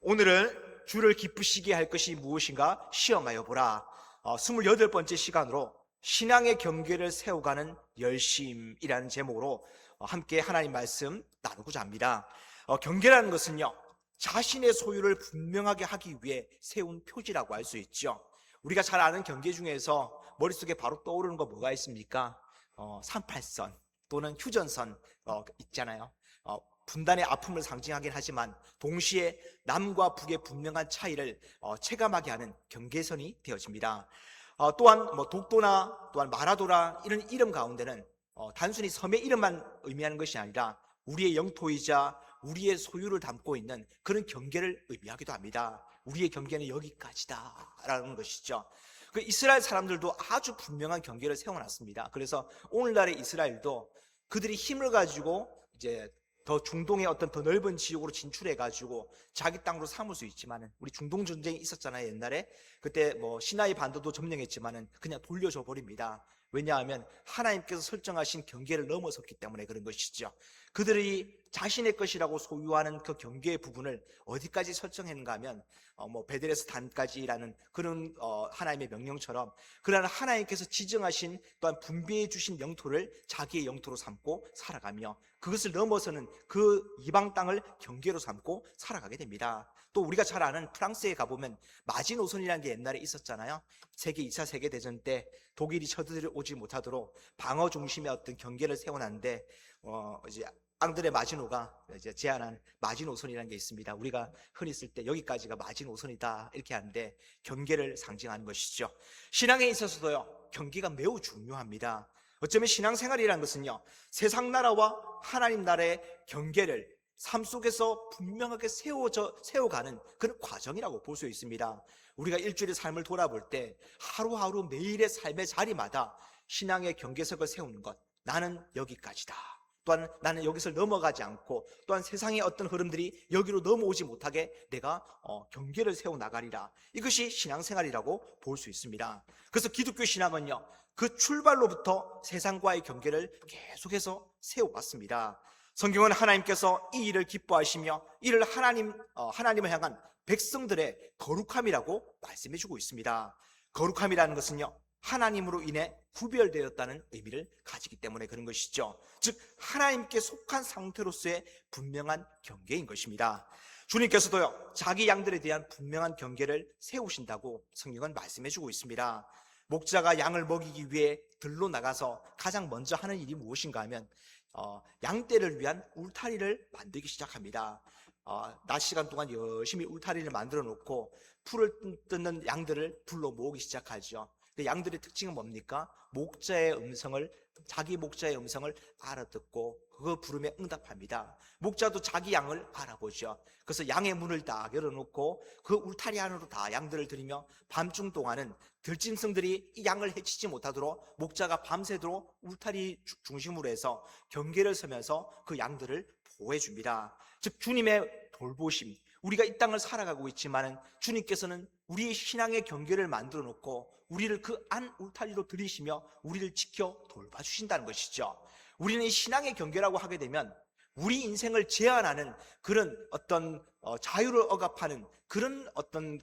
오늘은 주를 기쁘시게 할 것이 무엇인가 시험하여 보라. 28번째 시간으로 신앙의 경계를 세워가는 열심이라는 제목으로 함께 하나님 말씀 나누고자 합니다. 경계라는 것은요, 자신의 소유를 분명하게 하기 위해 세운 표지라고 할 수 있죠. 우리가 잘 아는 경계 중에서 머릿속에 바로 떠오르는 거 뭐가 있습니까? 38선 또는 휴전선 있잖아요. 분단의 아픔을 상징하긴 하지만 동시에 남과 북의 분명한 차이를 체감하게 하는 경계선이 되어집니다. 또한 독도나 또한 마라도라 이런 이름 가운데는 단순히 섬의 이름만 의미하는 것이 아니라 우리의 영토이자 우리의 소유를 담고 있는 그런 경계를 의미하기도 합니다. 우리의 경계는 여기까지다라는 것이죠. 그 이스라엘 사람들도 아주 분명한 경계를 세워놨습니다. 그래서 오늘날의 이스라엘도 그들이 힘을 가지고 이제 더 중동의 어떤 더 넓은 지역으로 진출해가지고 자기 땅으로 삼을 수 있지만은, 우리 중동 전쟁이 있었잖아요, 옛날에. 그때 시나이 반도도 점령했지만은 그냥 돌려줘 버립니다. 왜냐하면 하나님께서 설정하신 경계를 넘어섰기 때문에 그런 것이죠. 그들이 자신의 것이라고 소유하는 그 경계의 부분을 어디까지 설정했는가 하면 베델에서 단까지라는 그런 하나님의 명령처럼 그러한 하나님께서 지정하신 또한 분배해 주신 영토를 자기의 영토로 삼고 살아가며, 그것을 넘어서는 그 이방 땅을 경계로 삼고 살아가게 됩니다. 또 우리가 잘 아는 프랑스에 가보면 마지노선이라는 게 옛날에 있었잖아요. 2차 세계대전 때 독일이 쳐들어오지 못하도록 방어 중심의 어떤 경계를 세워놨는데 이제 앙드레 마지노가 이제 제안한 마지노선이라는 게 있습니다. 우리가 흔히 쓸 때 여기까지가 마지노선이다 이렇게 하는데 경계를 상징하는 것이죠. 신앙에 있어서도요, 경계가 매우 중요합니다. 어쩌면 신앙생활이라는 것은요, 세상 나라와 하나님 나라의 경계를 삶 속에서 분명하게 세워가는 그런 과정이라고 볼 수 있습니다. 우리가 일주일의 삶을 돌아볼 때 하루하루 매일의 삶의 자리마다 신앙의 경계석을 세우는 것, 나는 여기까지다, 또한 나는 여기서 넘어가지 않고, 또한 세상의 어떤 흐름들이 여기로 넘어오지 못하게 내가 경계를 세워나가리라, 이것이 신앙생활이라고 볼 수 있습니다. 그래서 기독교 신앙은요, 그 출발로부터 세상과의 경계를 계속해서 세워왔습니다. 성경은 하나님께서 이 일을 기뻐하시며 이를 하나님을 향한 백성들의 거룩함이라고 말씀해주고 있습니다. 거룩함이라는 것은요, 하나님으로 인해 구별되었다는 의미를 가지기 때문에 그런 것이죠. 즉 하나님께 속한 상태로서의 분명한 경계인 것입니다. 주님께서도요, 자기 양들에 대한 분명한 경계를 세우신다고 성경은 말씀해주고 있습니다. 목자가 양을 먹이기 위해 들로 나가서 가장 먼저 하는 일이 무엇인가 하면 양떼를 위한 울타리를 만들기 시작합니다. 낮 시간 동안 열심히 울타리를 만들어 놓고 풀을 뜯는 양들을 불러 모으기 시작하죠. 양들의 특징은 뭡니까? 자기 목자의 음성을 알아듣고 그 부름에 응답합니다. 목자도 자기 양을 알아보죠. 그래서 양의 문을 다 열어놓고 그 울타리 안으로 다 양들을 들이며 밤중 동안은 들짐승들이 이 양을 해치지 못하도록 목자가 밤새도록 울타리 중심으로 해서 경계를 서면서 그 양들을 보호해 줍니다. 즉 주님의 돌보심, 우리가 이 땅을 살아가고 있지만은 주님께서는 우리의 신앙의 경계를 만들어 놓고 우리를 그 안 울타리로 들이시며 우리를 지켜 돌봐주신다는 것이죠. 우리는 이 신앙의 경계라고 하게 되면 우리 인생을 제한하는 그런 어떤 자유를 억압하는 그런 어떤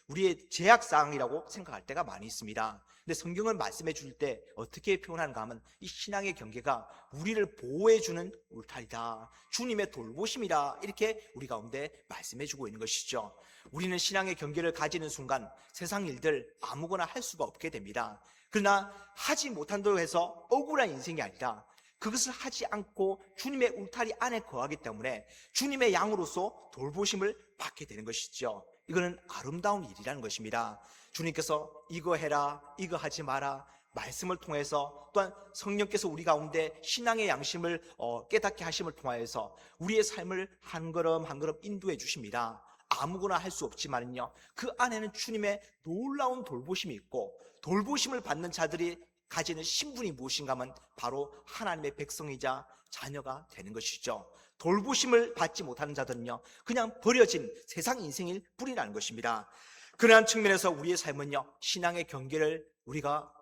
우리의 제약사항이라고 생각할 때가 많이 있습니다. 근데 성경은 말씀해 줄 때 어떻게 표현하는가 하면 이 신앙의 경계가 우리를 보호해 주는 울타리다, 주님의 돌보심이다, 이렇게 우리 가운데 말씀해 주고 있는 것이죠. 우리는 신앙의 경계를 가지는 순간 세상 일들 아무거나 할 수가 없게 됩니다. 그러나 하지 못한다고 해서 억울한 인생이 아니라 그것을 하지 않고 주님의 울타리 안에 거하기 때문에 주님의 양으로서 돌보심을 받게 되는 것이죠. 이거는 아름다운 일이라는 것입니다. 주님께서 이거 해라, 이거 하지 마라 말씀을 통해서, 또한 성령께서 우리 가운데 신앙의 양심을 깨닫게 하심을 통하여서 우리의 삶을 한 걸음 한 걸음 인도해 주십니다. 아무거나 할 수 없지만요, 그 안에는 주님의 놀라운 돌보심이 있고, 돌보심을 받는 자들이 가지는 신분이 무엇인가 하면 바로 하나님의 백성이자 자녀가 되는 것이죠. 돌보심을 받지 못하는 자들은요, 그냥 버려진 세상 인생일 뿐이라는 것입니다. 그러한 측면에서 우리의 삶은요, 신앙의 경계를 우리가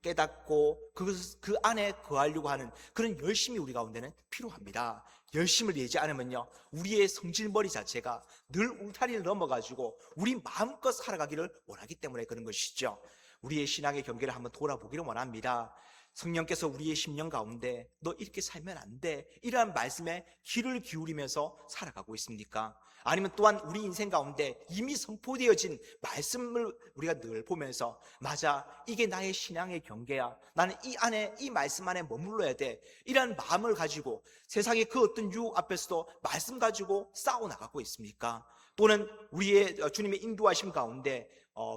깨닫고 그 안에 거하려고 하는 그런 열심이 우리 가운데는 필요합니다. 열심을 내지 않으면요, 우리의 성질머리 자체가 늘 울타리를 넘어가지고 우리 마음껏 살아가기를 원하기 때문에 그런 것이죠. 우리의 신앙의 경계를 한번 돌아보기를 원합니다. 성령께서 우리의 심령 가운데 너 이렇게 살면 안 돼, 이러한 말씀에 귀를 기울이면서 살아가고 있습니까? 아니면 또한 우리 인생 가운데 이미 선포되어진 말씀을 우리가 늘 보면서 맞아, 이게 나의 신앙의 경계야, 나는 이 안에, 이 말씀 안에 머물러야 돼, 이러한 마음을 가지고 세상의 그 어떤 유혹 앞에서도 말씀 가지고 싸워나가고 있습니까? 또는 우리의 주님의 인도하심 가운데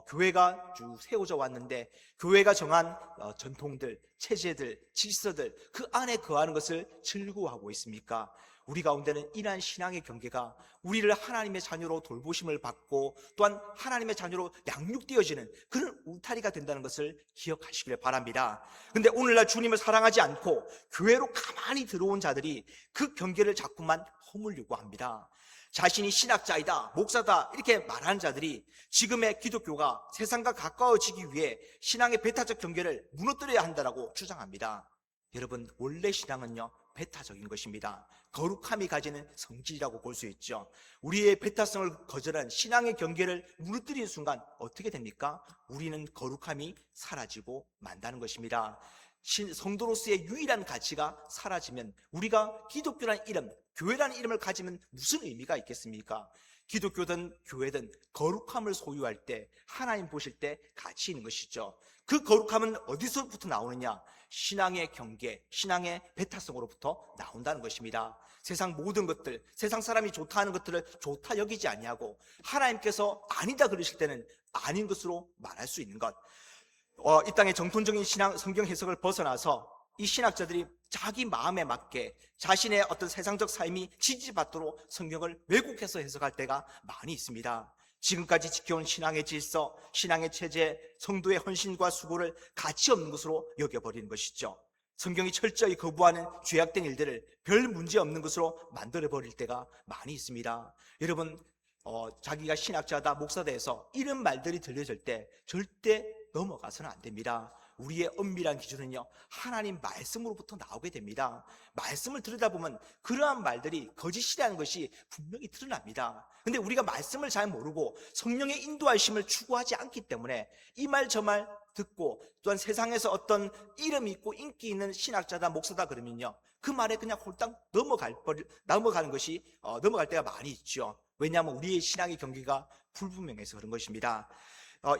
교회가 쭉 세워져 왔는데 교회가 정한 전통들, 체제들, 질서들, 그 안에 거하는 것을 즐거워하고 있습니까? 우리 가운데는 이러한 신앙의 경계가 우리를 하나님의 자녀로 돌보심을 받고 또한 하나님의 자녀로 양육되어지는 그런 울타리가 된다는 것을 기억하시길 바랍니다. 근데 오늘날 주님을 사랑하지 않고 교회로 가만히 들어온 자들이 그 경계를 자꾸만 허물려고 합니다. 자신이 신학자이다, 목사다 이렇게 말하는 자들이 지금의 기독교가 세상과 가까워지기 위해 신앙의 배타적 경계를 무너뜨려야 한다고 주장합니다. 여러분, 원래 신앙은요, 배타적인 것입니다. 거룩함이 가지는 성질이라고 볼 수 있죠. 우리의 배타성을 거절한 신앙의 경계를 무너뜨리는 순간 어떻게 됩니까? 우리는 거룩함이 사라지고 만다는 것입니다. 성도로서의 유일한 가치가 사라지면 우리가 기독교라는 이름, 교회라는 이름을 가지면 무슨 의미가 있겠습니까? 기독교든 교회든 거룩함을 소유할 때 하나님 보실 때 가치 있는 것이죠. 그 거룩함은 어디서부터 나오느냐? 신앙의 경계, 신앙의 배타성으로부터 나온다는 것입니다. 세상 모든 것들, 세상 사람이 좋다 하는 것들을 좋다 여기지 아니하고 하나님께서 아니다 그러실 때는 아닌 것으로 말할 수 있는 것. 이 땅의 정통적인 신앙, 성경 해석을 벗어나서 이 신학자들이 자기 마음에 맞게 자신의 어떤 세상적 삶이 지지받도록 성경을 왜곡해서 해석할 때가 많이 있습니다. 지금까지 지켜온 신앙의 질서, 신앙의 체제, 성도의 헌신과 수고를 가치 없는 것으로 여겨버리는 것이죠. 성경이 철저히 거부하는 죄악된 일들을 별 문제 없는 것으로 만들어버릴 때가 많이 있습니다. 여러분, 자기가 신학자다, 목사다 해서 이런 말들이 들려질 때 절대 넘어가서는 안 됩니다. 우리의 엄밀한 기준은요, 하나님 말씀으로부터 나오게 됩니다. 말씀을 들여다보면 그러한 말들이 거짓이라는 것이 분명히 드러납니다. 근데 우리가 말씀을 잘 모르고 성령의 인도하심을 추구하지 않기 때문에 이 말 저 말 듣고 또한 세상에서 어떤 이름 있고 인기 있는 신학자다, 목사다 그러면요, 그 말에 그냥 홀딱 넘어갈 때가 많이 있죠. 왜냐하면 우리의 신앙의 경계가 불분명해서 그런 것입니다.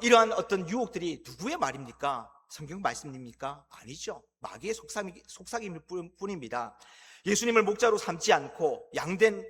이러한 어떤 유혹들이 누구의 말입니까? 성경 말씀입니까? 아니죠. 마귀의 속삭임일 뿐입니다. 예수님을 목자로 삼지 않고 양된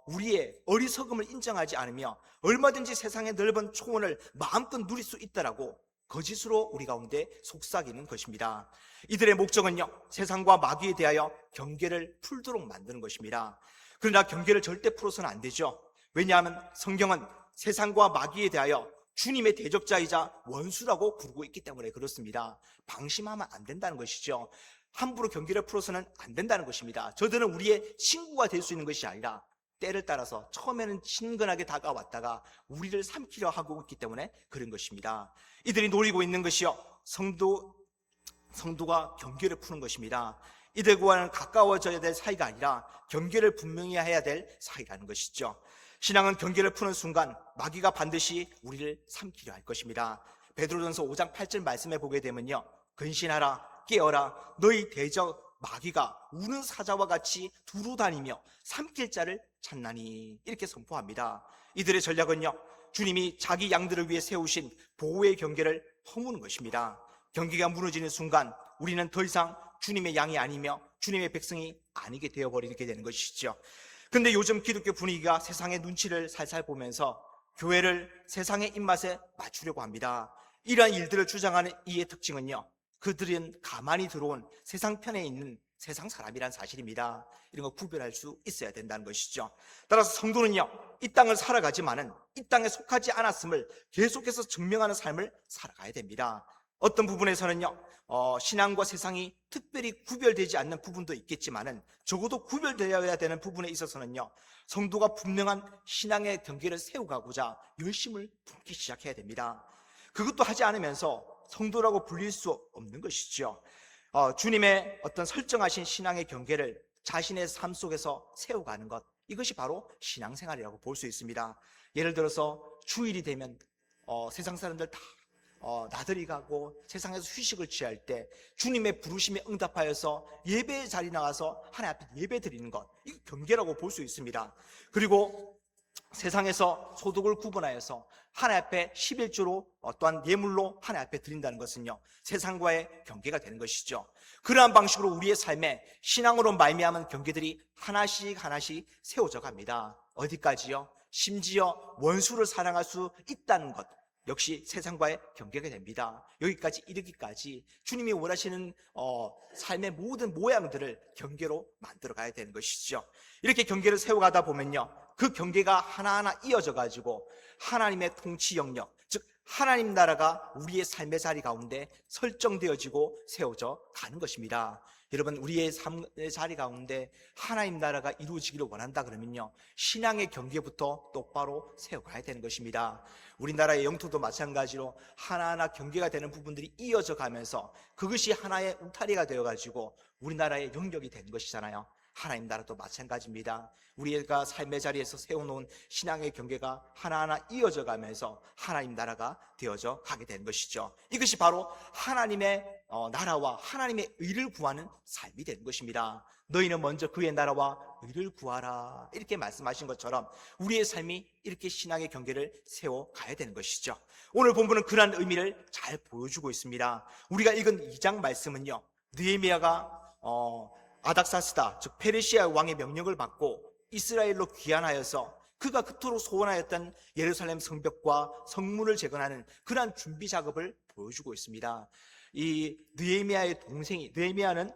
우리의 어리석음을 인정하지 않으며 얼마든지 세상의 넓은 초원을 마음껏 누릴 수 있다라고 거짓으로 우리 가운데 속삭이는 것입니다. 이들의 목적은요, 세상과 마귀에 대하여 경계를 풀도록 만드는 것입니다. 그러나 경계를 절대 풀어서는 안 되죠. 왜냐하면 성경은 세상과 마귀에 대하여 주님의 대적자이자 원수라고 부르고 있기 때문에 그렇습니다. 방심하면 안 된다는 것이죠. 함부로 경계를 풀어서는 안 된다는 것입니다. 저들은 우리의 친구가 될 수 있는 것이 아니라 때를 따라서 처음에는 친근하게 다가왔다가 우리를 삼키려 하고 있기 때문에 그런 것입니다. 이들이 노리고 있는 것이요, 성도가 경계를 푸는 것입니다. 이들과는 가까워져야 될 사이가 아니라 경계를 분명히 해야 될 사이라는 것이죠. 신앙은 경계를 푸는 순간 마귀가 반드시 우리를 삼키려 할 것입니다. 베드로전서 5장 8절 말씀에 보게 되면요, 근신하라, 깨어라, 너희 대적 마귀가 우는 사자와 같이 두루다니며 삼킬 자를 찾나니, 이렇게 선포합니다. 이들의 전략은요, 주님이 자기 양들을 위해 세우신 보호의 경계를 허무는 것입니다. 경계가 무너지는 순간 우리는 더 이상 주님의 양이 아니며 주님의 백성이 아니게 되어버리게 되는 것이죠. 근데 요즘 기독교 분위기가 세상의 눈치를 살살 보면서 교회를 세상의 입맛에 맞추려고 합니다. 이러한 일들을 주장하는 이의 특징은요, 그들은 가만히 들어온 세상 편에 있는 세상 사람이란 사실입니다. 이런 거 구별할 수 있어야 된다는 것이죠. 따라서 성도는요, 이 땅을 살아가지만은 이 땅에 속하지 않았음을 계속해서 증명하는 삶을 살아가야 됩니다. 어떤 부분에서는요, 신앙과 세상이 특별히 구별되지 않는 부분도 있겠지만은 적어도 구별되어야 되는 부분에 있어서는요, 성도가 분명한 신앙의 경계를 세워가고자 열심을 품기 시작해야 됩니다. 그것도 하지 않으면서 성도라고 불릴 수 없는 것이죠. 주님의 어떤 설정하신 신앙의 경계를 자신의 삶 속에서 세워가는 것, 이것이 바로 신앙생활이라고 볼 수 있습니다. 예를 들어서 주일이 되면 세상 사람들 다 나들이 가고 세상에서 휴식을 취할 때 주님의 부르심에 응답하여서 예배의 자리 나가서 하나님 앞에 예배 드리는 것, 이거 경계라고 볼 수 있습니다. 그리고 세상에서 소득을 구분하여서 하나님 앞에 11조로 또한 예물로 하나님 앞에 드린다는 것은요, 세상과의 경계가 되는 것이죠. 그러한 방식으로 우리의 삶에 신앙으로 말미암은 경계들이 하나씩 하나씩 세워져 갑니다. 어디까지요? 심지어 원수를 사랑할 수 있다는 것 역시 세상과의 경계가 됩니다. 여기까지 이르기까지 주님이 원하시는 삶의 모든 모양들을 경계로 만들어 가야 되는 것이죠. 이렇게 경계를 세워가다 보면요, 그 경계가 하나하나 이어져 가지고 하나님의 통치 영역, 즉 하나님 나라가 우리의 삶의 자리 가운데 설정되어지고 세워져 가는 것입니다. 여러분, 우리의 삶의 자리 가운데 하나님 나라가 이루어지기를 원한다 그러면요, 신앙의 경계부터 똑바로 세워가야 되는 것입니다. 우리나라의 영토도 마찬가지로 하나하나 경계가 되는 부분들이 이어져 가면서 그것이 하나의 울타리가 되어가지고 우리나라의 영역이 된 것이잖아요. 하나님 나라도 마찬가지입니다. 우리가 삶의 자리에서 세워놓은 신앙의 경계가 하나하나 이어져 가면서 하나님 나라가 되어져 가게 되는 것이죠. 이것이 바로 하나님의 나라와 하나님의 의를 구하는 삶이 되는 것입니다. 너희는 먼저 그의 나라와 의를 구하라, 이렇게 말씀하신 것처럼 우리의 삶이 이렇게 신앙의 경계를 세워 가야 되는 것이죠. 오늘 본문은 그러한 의미를 잘 보여주고 있습니다. 우리가 읽은 2장 말씀은요, 느헤미야가 아닥사스다, 즉 페르시아 왕의 명령을 받고 이스라엘로 귀환하여서 그가 그토록 소원하였던 예루살렘 성벽과 성문을 재건하는 그러한 준비 작업을 보여주고 있습니다. 이 느헤미야의 동생이, 느헤미야는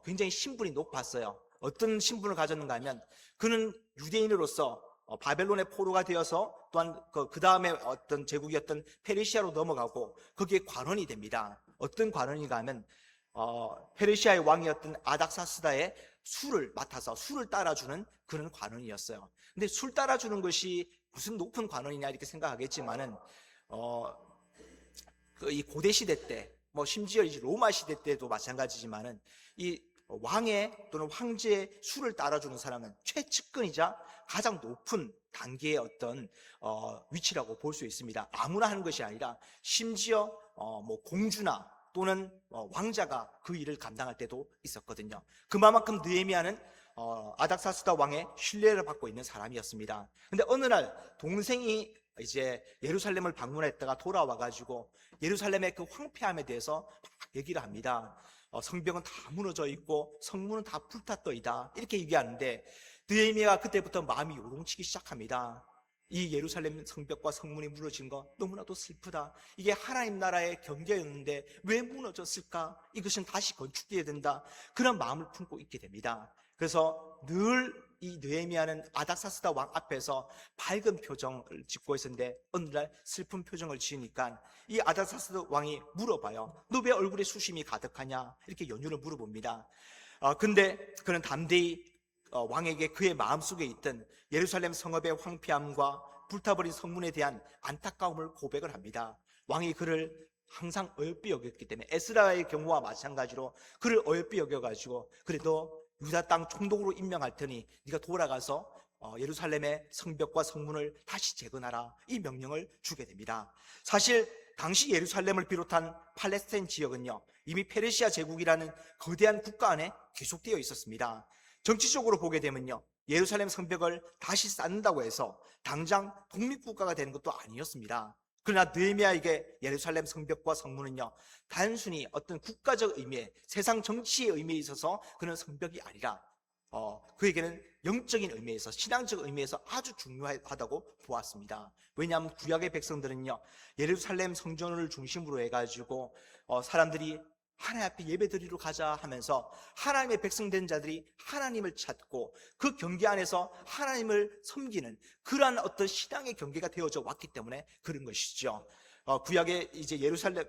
굉장히 신분이 높았어요. 어떤 신분을 가졌는가 하면 그는 유대인으로서 바벨론의 포로가 되어서 또한 그 다음에 어떤 제국이었던 페르시아로 넘어가고 거기에 관원이 됩니다. 어떤 관원인가 하면 페르시아의 왕이었던 아닥사스다의 술을 맡아서 술을 따라주는 그런 관원이었어요. 근데 술 따라주는 것이 무슨 높은 관원이냐 이렇게 생각하겠지만은 이 고대 시대 때, 심지어 이제 로마 시대 때도 마찬가지지만은 이 왕의 또는 황제의 술을 따라주는 사람은 최측근이자 가장 높은 단계의 어떤 위치라고 볼 수 있습니다. 아무나 하는 것이 아니라 심지어 공주나 또는 왕자가 그 일을 감당할 때도 있었거든요. 그만큼 느헤미야는 아닥사스다 왕의 신뢰를 받고 있는 사람이었습니다. 근데 어느 날 동생이 이제 예루살렘을 방문했다가 돌아와가지고 예루살렘의 그 황폐함에 대해서 막 얘기를 합니다. 성벽은 다 무너져 있고 성문은 다 불탔더이다, 이렇게 얘기하는데 느헤미야가 그때부터 마음이 요동치기 시작합니다. 이 예루살렘 성벽과 성문이 무너진 거 너무나도 슬프다. 이게 하나님 나라의 경계였는데 왜 무너졌을까? 이것은 다시 건축되어야 된다. 그런 마음을 품고 있게 됩니다. 그래서 늘 이 느헤미야는 아닥사스다 왕 앞에서 밝은 표정을 짓고 있었는데 어느 날 슬픈 표정을 지으니까 이 아닥사스다 왕이 물어봐요. 너 왜 얼굴에 수심이 가득하냐? 이렇게 연유를 물어봅니다. 근데 그는 담대히 왕에게 그의 마음속에 있던 예루살렘 성읍의 황폐함과 불타버린 성문에 대한 안타까움을 고백을 합니다. 왕이 그를 항상 어여삐 여겼기 때문에 에스라의 경우와 마찬가지로 그를 어여삐 여겨가지고, 그래 너 유다 땅 총독으로 임명할 테니 네가 돌아가서 예루살렘의 성벽과 성문을 다시 재건하라, 이 명령을 주게 됩니다. 사실 당시 예루살렘을 비롯한 팔레스타인 지역은요, 이미 페르시아 제국이라는 거대한 국가 안에 계속되어 있었습니다. 정치적으로 보게 되면요, 예루살렘 성벽을 다시 쌓는다고 해서 당장 독립국가가 되는 것도 아니었습니다. 그러나 느헤미야에게 예루살렘 성벽과 성문은요, 단순히 어떤 국가적 의미에, 세상 정치의 의미에 있어서 그런 성벽이 아니라 그에게는 영적인 의미에서, 신앙적 의미에서 아주 중요하다고 보았습니다. 왜냐하면 구약의 백성들은요, 예루살렘 성전을 중심으로 해가지고 사람들이 하나님 앞에 예배드리러 가자 하면서 하나님의 백성된 자들이 하나님을 찾고 그 경계 안에서 하나님을 섬기는 그러한 어떤 신앙의 경계가 되어져 왔기 때문에 그런 것이죠. 구약의 이제 예루살렘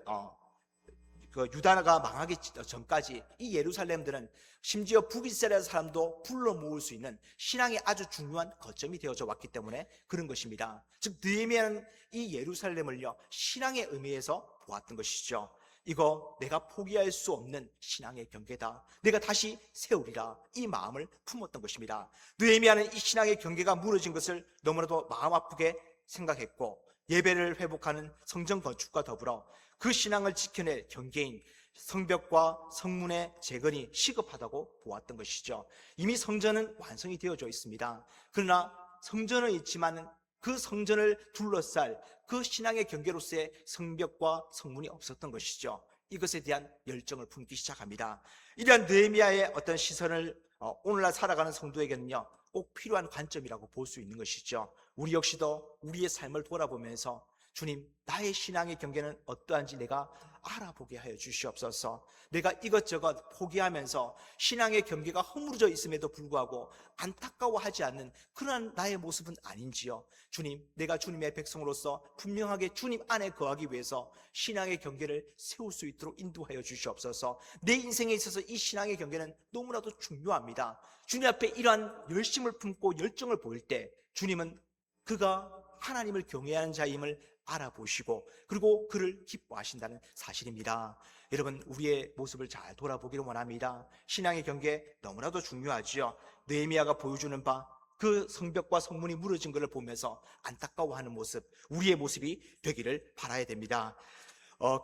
그 유다가 망하기 전까지 이 예루살렘들은 심지어 북이스라엘 사람도 불러 모을 수 있는 신앙의 아주 중요한 거점이 되어져 왔기 때문에 그런 것입니다. 즉 느헤미야는 이 예루살렘을요, 신앙의 의미에서 보았던 것이죠. 이거 내가 포기할 수 없는 신앙의 경계다. 내가 다시 세우리라. 이 마음을 품었던 것입니다. 느헤미야는 이 신앙의 경계가 무너진 것을 너무나도 마음 아프게 생각했고, 예배를 회복하는 성전 건축과 더불어 그 신앙을 지켜낼 경계인 성벽과 성문의 재건이 시급하다고 보았던 것이죠. 이미 성전은 완성이 되어져 있습니다. 그러나 성전은 있지만 그 성전을 둘러쌀 그 신앙의 경계로서의 성벽과 성문이 없었던 것이죠. 이것에 대한 열정을 품기 시작합니다. 이러한 느헤미야의 어떤 시선을 오늘날 살아가는 성도에게는요, 꼭 필요한 관점이라고 볼 수 있는 것이죠. 우리 역시도 우리의 삶을 돌아보면서 주님, 나의 신앙의 경계는 어떠한지 내가 알아보게 하여 주시옵소서. 내가 이것저것 포기하면서 신앙의 경계가 허물어져 있음에도 불구하고 안타까워하지 않는 그러한 나의 모습은 아닌지요. 주님, 내가 주님의 백성으로서 분명하게 주님 안에 거하기 위해서 신앙의 경계를 세울 수 있도록 인도하여 주시옵소서. 내 인생에 있어서 이 신앙의 경계는 너무나도 중요합니다. 주님 앞에 이러한 열심을 품고 열정을 보일 때 주님은 그가 하나님을 경외하는 자임을 알아보시고 그리고 그를 기뻐하신다는 사실입니다. 여러분, 우리의 모습을 잘 돌아보기를 원합니다. 신앙의 경계 너무나도 중요하지요. 느헤미야가 보여주는 바 그 성벽과 성문이 무너진 것을 보면서 안타까워하는 모습, 우리의 모습이 되기를 바라야 됩니다.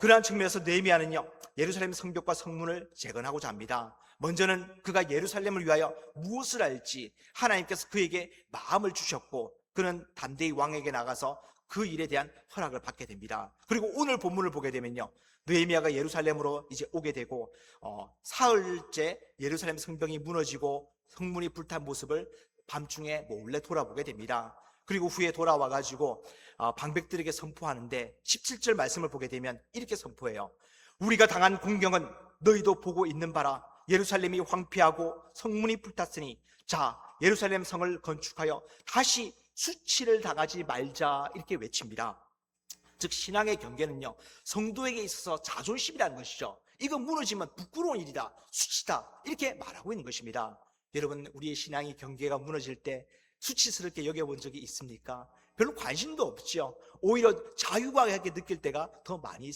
그러한 측면에서 느헤미야는요, 예루살렘 성벽과 성문을 재건하고자 합니다. 먼저는 그가 예루살렘을 위하여 무엇을 할지 하나님께서 그에게 마음을 주셨고 그는 담대히 왕에게 나가서 그 일에 대한 허락을 받게 됩니다. 그리고 오늘 본문을 보게 되면요, 느헤미야가 예루살렘으로 이제 오게 되고 사흘째 예루살렘 성벽이 무너지고 성문이 불탄 모습을 밤중에 몰래 돌아보게 됩니다. 그리고 후에 돌아와 가지고 방백들에게 선포하는데 17절 말씀을 보게 되면 이렇게 선포해요. 우리가 당한 공경은 너희도 보고 있는 바라. 예루살렘이 황폐하고 성문이 불탔으니 자, 예루살렘 성을 건축하여 다시 수치를 당하지 말자, 이렇게 외칩니다. 즉 신앙의 경계는요, 성도에게 있어서 자존심이라는 것이죠. 이거 무너지면 부끄러운 일이다, 수치다, 이렇게 말하고 있는 것입니다. 여러분, 우리의 신앙의 경계가 무너질 때 수치스럽게 여겨본 적이 있습니까? 별로 관심도 없죠. 오히려 자유하게 느낄 때가 더 많이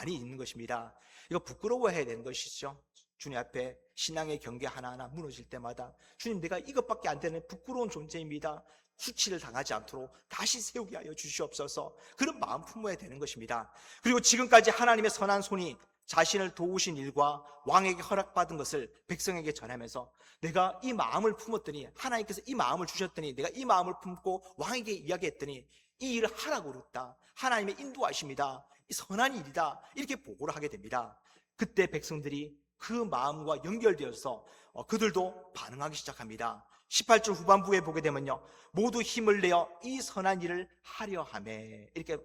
있는 것입니다. 이거 부끄러워해야 되는 것이죠. 주님 앞에 신앙의 경계 하나하나 무너질 때마다 주님, 내가 이것밖에 안 되는 부끄러운 존재입니다. 수치를 당하지 않도록 다시 세우게 하여 주시옵소서. 그런 마음 품어야 되는 것입니다. 그리고 지금까지 하나님의 선한 손이 자신을 도우신 일과 왕에게 허락받은 것을 백성에게 전하면서 내가 이 마음을 품었더니 하나님께서 이 마음을 주셨더니 내가 이 마음을 품고 왕에게 이야기했더니 이 일을 하라고 그랬다, 하나님의 인도하십니다, 이 선한 일이다, 이렇게 보고를 하게 됩니다. 그때 백성들이 그 마음과 연결되어서 그들도 반응하기 시작합니다. 18절 후반부에 보게 되면요, 모두 힘을 내어 이 선한 일을 하려 하매, 이렇게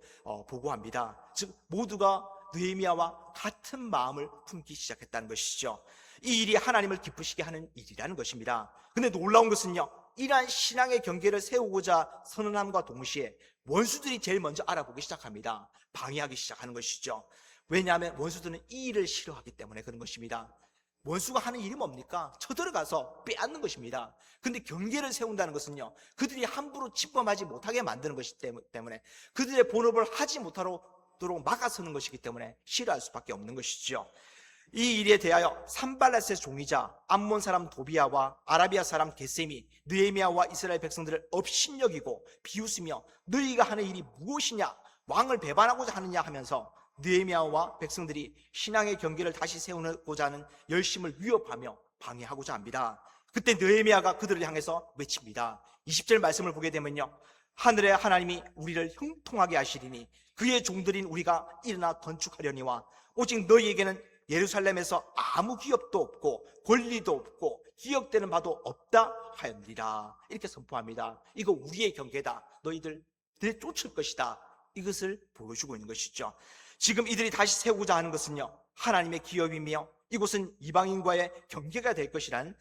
보고합니다. 즉 모두가 느헤미야와 같은 마음을 품기 시작했다는 것이죠. 이 일이 하나님을 기쁘시게 하는 일이라는 것입니다. 근데 놀라운 것은요, 이러한 신앙의 경계를 세우고자 선언함과 동시에 원수들이 제일 먼저 알아보기 시작합니다. 방해하기 시작하는 것이죠. 왜냐하면 원수들은 이 일을 싫어하기 때문에 그런 것입니다. 원수가 하는 일이 뭡니까? 쳐들어가서 빼앗는 것입니다. 근데 경계를 세운다는 것은요, 그들이 함부로 침범하지 못하게 만드는 것이기 때문에 그들의 본업을 하지 못하도록 막아서는 것이기 때문에 싫어할 수밖에 없는 것이죠. 이 일에 대하여 산발랏의 종이자 암몬 사람 도비아와 아라비아 사람 게셈이 느헤미야와 이스라엘 백성들을 업신여기고 비웃으며 너희가 하는 일이 무엇이냐, 왕을 배반하고자 하느냐 하면서 느헤미야와 백성들이 신앙의 경계를 다시 세우고자 하는 열심을 위협하며 방해하고자 합니다. 그때 느헤미야가 그들을 향해서 외칩니다. 20절 말씀을 보게 되면요, 하늘의 하나님이 우리를 형통하게 하시리니 그의 종들인 우리가 일어나 건축하려니와 오직 너희에게는 예루살렘에서 아무 기업도 없고 권리도 없고 기억되는 바도 없다 하였느니라, 이렇게 선포합니다. 이거 우리의 경계다, 너희들 내쫓을 것이다, 이것을 보여주고 있는 것이죠. 지금 이들이 다시 세우고자 하는 것은요, 하나님의 기업이며 이곳은 이방인과의 경계가 될 것이라는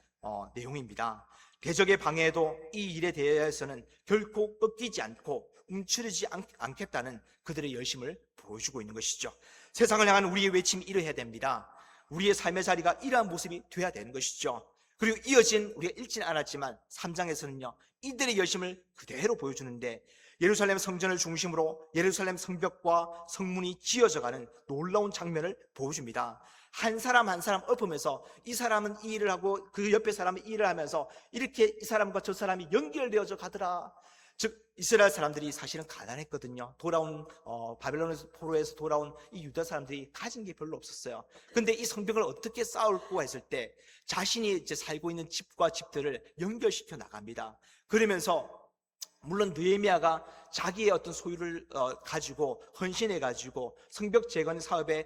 내용입니다. 대적의 방해에도 이 일에 대해서는 결코 꺾이지 않고 움츠리지 않겠다는 그들의 열심을 보여주고 있는 것이죠. 세상을 향한 우리의 외침이 이러해야 됩니다. 우리의 삶의 자리가 이러한 모습이 돼야 되는 것이죠. 그리고 이어진, 우리가 읽지는 않았지만 3장에서는요 이들의 열심을 그대로 보여주는데 예루살렘 성전을 중심으로 예루살렘 성벽과 성문이 지어져가는 놀라운 장면을 보여줍니다. 한 사람 한 사람 엎으면서 이 사람은 이 일을 하고 그 옆에 사람은 이 일을 하면서 이렇게 이 사람과 저 사람이 연결되어져 가더라. 즉 이스라엘 사람들이 사실은 가난했거든요. 돌아온 바벨론 포로에서 돌아온 이 유다 사람들이 가진 게 별로 없었어요. 근데 이 성벽을 어떻게 쌓을까 했을 때 자신이 이제 살고 있는 집과 집들을 연결시켜 나갑니다. 그러면서 물론 느헤미야가 자기의 어떤 소유를 가지고 헌신해 가지고 성벽 재건 사업에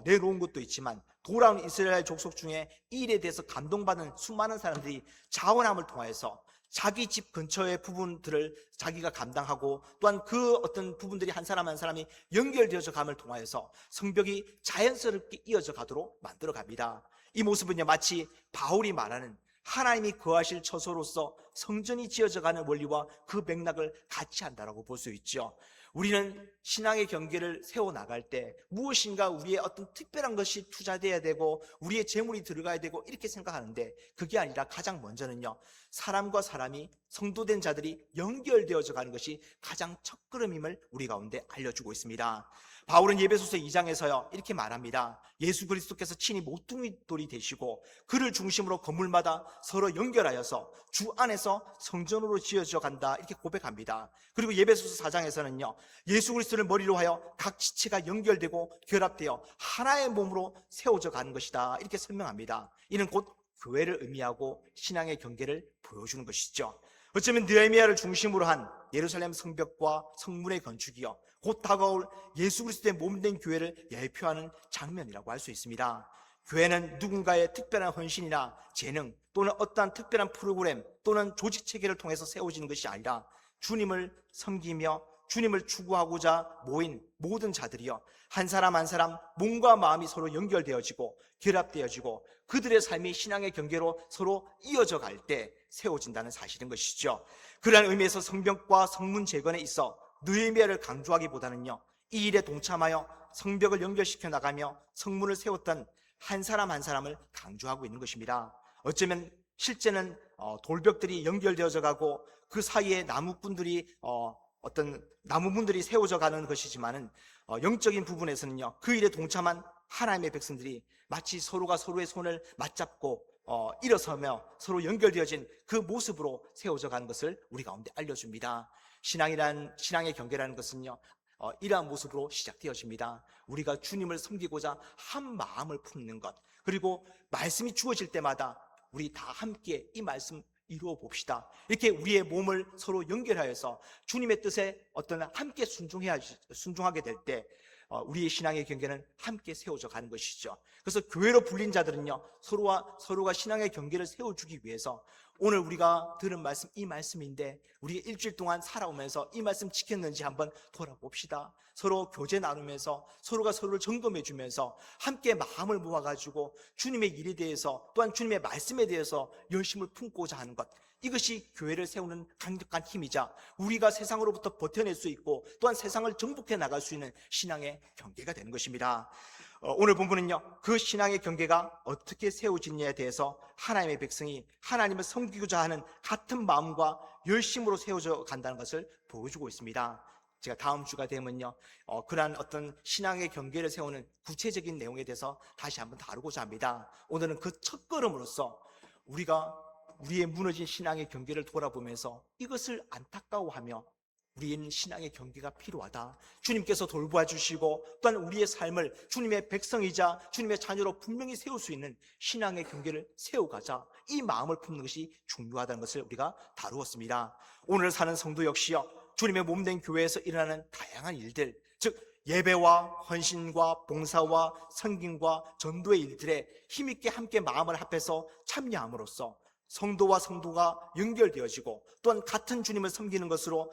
내놓은 것도 있지만, 돌아온 이스라엘 족속 중에 이 일에 대해서 감동받은 수많은 사람들이 자원함을 통해서 자기 집 근처의 부분들을 자기가 감당하고, 또한 그 어떤 부분들이 한 사람 한 사람이 연결되어져 감을 통하여서 성벽이 자연스럽게 이어져 가도록 만들어 갑니다. 이 모습은요, 마치 바울이 말하는 하나님이 거하실 처소로서 성전이 지어져가는 원리와 그 맥락을 같이 한다라고 볼 수 있죠. 우리는 신앙의 경계를 세워나갈 때 무엇인가 우리의 어떤 특별한 것이 투자돼야 되고 우리의 재물이 들어가야 되고 이렇게 생각하는데, 그게 아니라 가장 먼저는요, 사람과 사람이 성도된 자들이 연결되어져 가는 것이 가장 첫걸음임을 우리 가운데 알려주고 있습니다. 바울은 예배소서 2장에서요 이렇게 말합니다. 예수 그리스도께서 친히 모퉁이돌이 되시고 그를 중심으로 건물마다 서로 연결하여서 주 안에서 성전으로 지어져 간다, 이렇게 고백합니다. 그리고 예배소서 4장에서는요 예수 그리스도를 머리로 하여 각 지체가 연결되고 결합되어 하나의 몸으로 세워져 가는 것이다, 이렇게 설명합니다. 이는 곧 교회를 의미하고 신앙의 경계를 보여주는 것이죠. 어쩌면 느헤미야를 중심으로 한 예루살렘 성벽과 성문의 건축이요 곧 다가올 예수 그리스도의 몸된 교회를 예표하는 장면이라고 할 수 있습니다. 교회는 누군가의 특별한 헌신이나 재능 또는 어떠한 특별한 프로그램 또는 조직 체계를 통해서 세워지는 것이 아니라 주님을 섬기며 주님을 추구하고자 모인 모든 자들이요 한 사람 한 사람 몸과 마음이 서로 연결되어지고 결합되어지고 그들의 삶이 신앙의 경계로 서로 이어져 갈 때 세워진다는 사실인 것이죠. 그러한 의미에서 성벽과 성문 재건에 있어 느헤미야를 강조하기보다는요 이 일에 동참하여 성벽을 연결시켜 나가며 성문을 세웠던 한 사람 한 사람을 강조하고 있는 것입니다. 어쩌면 실제는 돌벽들이 연결되어져 가고 그 사이에 나무꾼들이 어떤 나무문들이 세워져 가는 것이지만은 영적인 부분에서는요 그 일에 동참한 하나님의 백성들이 마치 서로가 서로의 손을 맞잡고 일어서며 서로 연결되어진 그 모습으로 세워져 가는 것을 우리 가운데 알려줍니다. 신앙의 경계라는 것은요 이러한 모습으로 시작되어집니다. 우리가 주님을 섬기고자 한 마음을 품는 것, 그리고 말씀이 주어질 때마다 우리 다 함께 이 말씀 이루어 봅시다, 이렇게 우리의 몸을 서로 연결하여서 주님의 뜻에 함께 순종하게 될 때 우리의 신앙의 경계는 함께 세워져 가는 것이죠. 그래서 교회로 불린 자들은요 서로가 신앙의 경계를 세워주기 위해서 오늘 우리가 들은 말씀, 이 말씀인데 우리가 일주일 동안 살아오면서 이 말씀 지켰는지 한번 돌아봅시다. 서로 교제 나누면서 서로가 서로를 점검해 주면서 함께 마음을 모아가지고 주님의 일에 대해서 또한 주님의 말씀에 대해서 열심을 품고자 하는 것, 이것이 교회를 세우는 강력한 힘이자 우리가 세상으로부터 버텨낼 수 있고 또한 세상을 정복해 나갈 수 있는 신앙의 경계가 되는 것입니다. 오늘 본문은요 그 신앙의 경계가 어떻게 세워지느냐에 대해서 하나님의 백성이 하나님을 섬기고자 하는 같은 마음과 열심으로 세워져 간다는 것을 보여주고 있습니다. 제가 다음 주가 되면요 그러한 어떤 신앙의 경계를 세우는 구체적인 내용에 대해서 다시 한번 다루고자 합니다. 오늘은 그 첫걸음으로서 우리가 우리의 무너진 신앙의 경계를 돌아보면서 이것을 안타까워하며 우리는 신앙의 경계가 필요하다, 주님께서 돌보아 주시고 또한 우리의 삶을 주님의 백성이자 주님의 자녀로 분명히 세울 수 있는 신앙의 경계를 세워가자, 이 마음을 품는 것이 중요하다는 것을 우리가 다루었습니다. 오늘 사는 성도 역시요 주님의 몸된 교회에서 일어나는 다양한 일들, 즉 예배와 헌신과 봉사와 섬김과 전도의 일들에 힘있게 함께 마음을 합해서 참여함으로써 성도와 성도가 연결되어지고 또한 같은 주님을 섬기는 것으로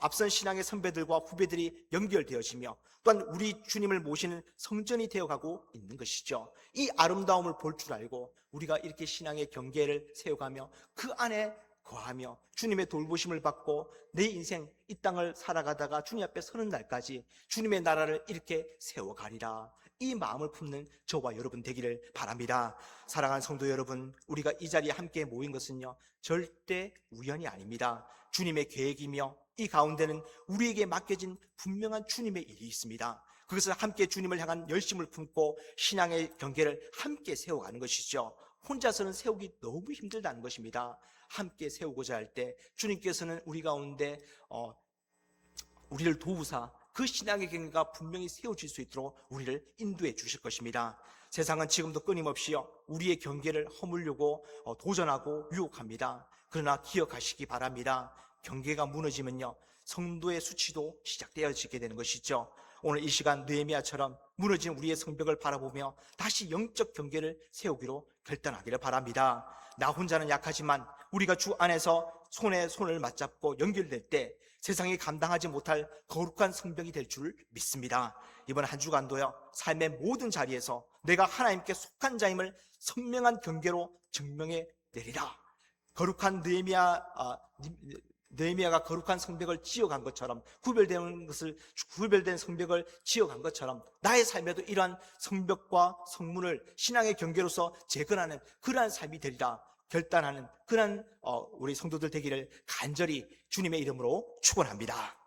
앞선 신앙의 선배들과 후배들이 연결되어지며 또한 우리 주님을 모시는 성전이 되어가고 있는 것이죠. 이 아름다움을 볼 줄 알고 우리가 이렇게 신앙의 경계를 세워가며 그 안에 거하며 주님의 돌보심을 받고 내 인생 이 땅을 살아가다가 주님 앞에 서는 날까지 주님의 나라를 이렇게 세워가리라, 이 마음을 품는 저와 여러분 되기를 바랍니다. 사랑하는 성도 여러분, 우리가 이 자리에 함께 모인 것은요 절대 우연이 아닙니다. 주님의 계획이며 이 가운데는 우리에게 맡겨진 분명한 주님의 일이 있습니다. 그것은 함께 주님을 향한 열심을 품고 신앙의 경계를 함께 세워가는 것이죠. 혼자서는 세우기 너무 힘들다는 것입니다. 함께 세우고자 할 때 주님께서는 우리 가운데 우리를 도우사 그 신앙의 경계가 분명히 세워질 수 있도록 우리를 인도해 주실 것입니다. 세상은 지금도 끊임없이 우리의 경계를 허물려고 도전하고 유혹합니다. 그러나 기억하시기 바랍니다. 경계가 무너지면요, 성도의 수치도 시작되어지게 되는 것이죠. 오늘 이 시간 느헤미야처럼 무너진 우리의 성벽을 바라보며 다시 영적 경계를 세우기로 결단하기를 바랍니다. 나 혼자는 약하지만 우리가 주 안에서 손에 손을 맞잡고 연결될 때 세상이 감당하지 못할 거룩한 성벽이 될 줄 믿습니다. 이번 한 주간도요, 삶의 모든 자리에서 내가 하나님께 속한 자임을 선명한 경계로 증명해 내리라. 거룩한 느헤미야가 거룩한 성벽을 지어간 것처럼, 구별된 성벽을 지어간 것처럼 나의 삶에도 이러한 성벽과 성문을 신앙의 경계로서 재건하는 그러한 삶이 되리라 결단하는 그러한 우리 성도들 되기를 간절히 주님의 이름으로 축원합니다.